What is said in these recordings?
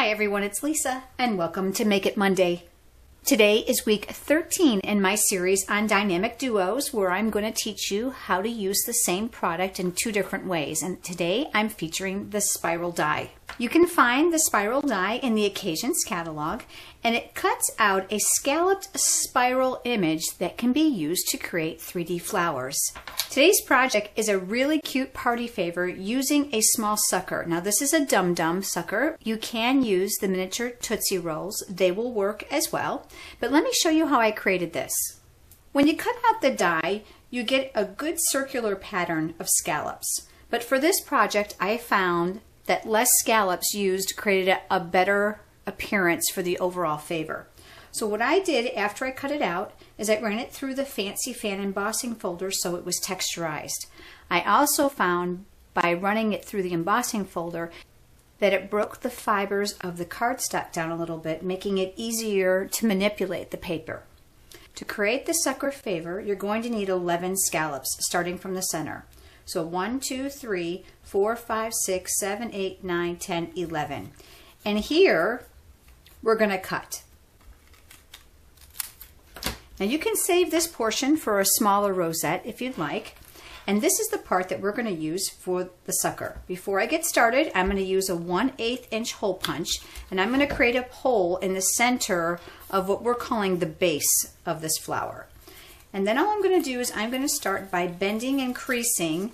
Hi everyone, it's Lisa and welcome to Make It Monday. Today is week 13 in my series on dynamic duos where I'm going to teach you how to use the same product in two different ways, and today I'm featuring the spiral die. You can find the spiral die in the Occasions catalog, and it cuts out a scalloped spiral image that can be used to create 3D flowers. Today's project is a really cute party favor using a small sucker. Now this is a Dum Dum sucker. You can use the miniature Tootsie Rolls. They will work as well. But let me show you how I created this. When you cut out the die, you get a good circular pattern of scallops. But for this project, I found that less scallops used created a better appearance for the overall favor. So what I did after I cut it out is I ran it through the Fancy Fan embossing folder so it was texturized. I also found by running it through the embossing folder that it broke the fibers of the cardstock down a little bit, making it easier to manipulate the paper. To create the sucker favor, you're going to need 11 scallops starting from the center. So 1, 2, 3, 4, 5, 6, 7, 8, 9, 10, 11. And here we're going to cut. Now you can save this portion for a smaller rosette if you'd like. And this is the part that we're going to use for the sucker. Before I get started, I'm going to use a 1/8 inch hole punch, and I'm going to create a hole in the center of what we're calling the base of this flower. And then all I'm going to do is I'm going to start by bending and creasing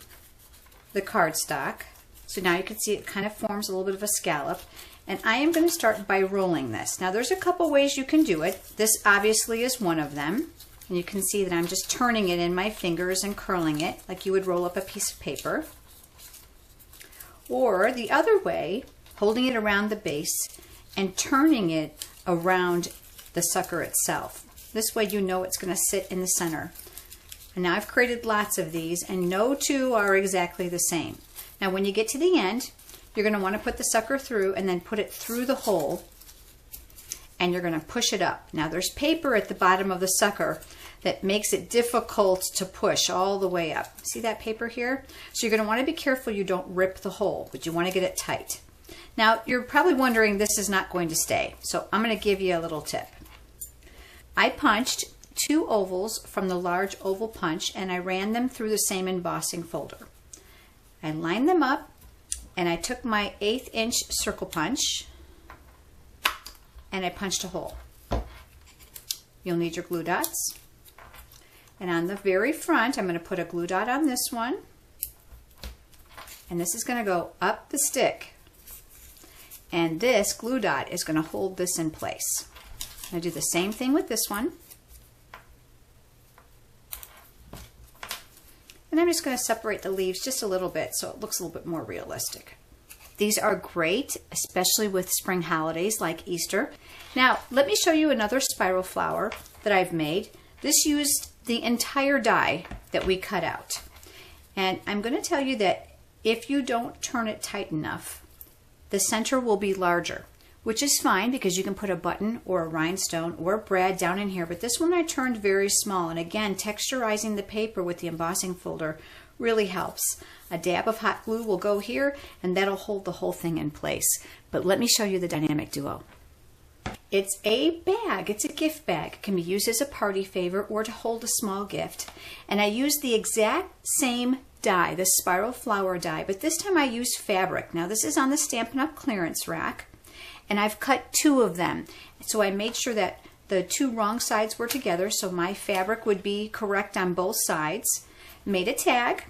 the cardstock. So now you can see it kind of forms a little bit of a scallop. And I am going to start by rolling this. Now there's a couple ways you can do it. This obviously is one of them. And you can see that I'm just turning it in my fingers and curling it like you would roll up a piece of paper. Or the other way, holding it around the base and turning it around the sucker itself. This way you know it's going to sit in the center. And now I've created lots of these, and no two are exactly the same. Now when you get to the end, you're going to want to put the sucker through and then put it through the hole, and you're going to push it up. Now there's paper at the bottom of the sucker that makes it difficult to push all the way up. See that paper here? So you're going to want to be careful you don't rip the hole, but you want to get it tight. Now you're probably wondering this is not going to stay, so I'm going to give you a little tip. I punched 2 ovals from the large oval punch, and I ran them through the same embossing folder. I lined them up, and I took my 1/8 inch circle punch and I punched a hole. You'll need your glue dots. And on the very front, I'm going to put a glue dot on this one. And this is going to go up the stick. And this glue dot is going to hold this in place. I'm going to do the same thing with this one. And I'm just going to separate the leaves just a little bit so it looks a little bit more realistic. These are great, especially with spring holidays like Easter. Now, let me show you another spiral flower that I've made. This used the entire die that we cut out. And I'm going to tell you that if you don't turn it tight enough, the center will be larger, which is fine because you can put a button or a rhinestone or a brad down in here. But this one I turned very small, and again, texturizing the paper with the embossing folder really helps. A dab of hot glue will go here, and that'll hold the whole thing in place. But let me show you the dynamic duo. It's a bag. It's a gift bag. It can be used as a party favor or to hold a small gift. And I used the exact same die, the spiral flower die, but this time I used fabric. Now this is on the Stampin' Up! Clearance rack, and I've cut 2 of them. So I made sure that the 2 wrong sides were together so my fabric would be correct on both sides. Made a tag,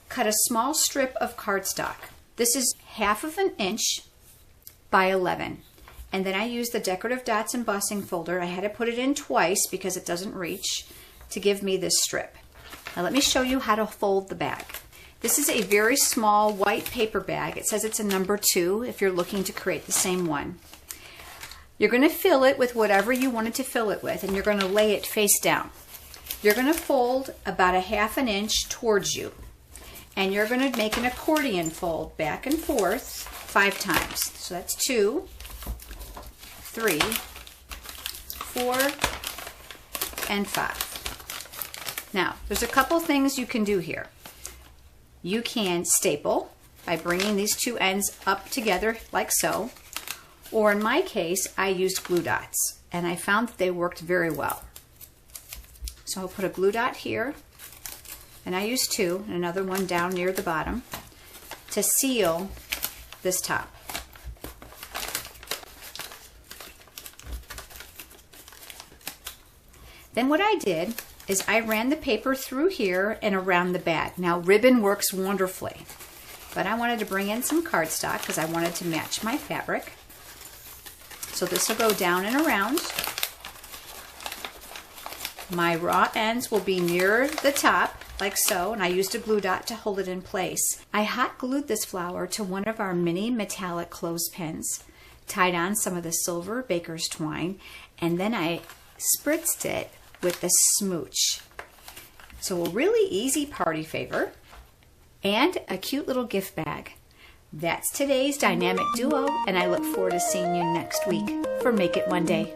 cut a small strip of cardstock. This is 1/2 inch by 11. And then I used the Decorative Dots embossing folder. I had to put it in twice because it doesn't reach to give me this strip. Now let me show you how to fold the bag. This is a very small white paper bag. It says it's a number 2 if you're looking to create the same one. You're going to fill it with whatever you wanted to fill it with, and you're going to lay it face down. You're going to fold about 1/2 inch towards you, and you're going to make an accordion fold back and forth 5 times. So that's 2, 3, 4, and 5. Now, there's a couple things you can do here. You can staple by bringing these 2 ends up together like so, Or in my case, I used glue dots, and I found that they worked very well. So I'll put a glue dot here, and I use 2, and another one down near the bottom to seal this top. Then what I did is I ran the paper through here and around the bag. Now ribbon works wonderfully, but I wanted to bring in some cardstock because I wanted to match my fabric. So this will go down and around. My raw ends will be near the top, like so, and I used a glue dot to hold it in place. I hot glued this flower to one of our mini metallic clothespins, tied on some of the silver baker's twine, and then I spritzed it with the smooch. So a really easy party favor and a cute little gift bag. That's today's dynamic duo, and I look forward to seeing you next week for Make It One Day.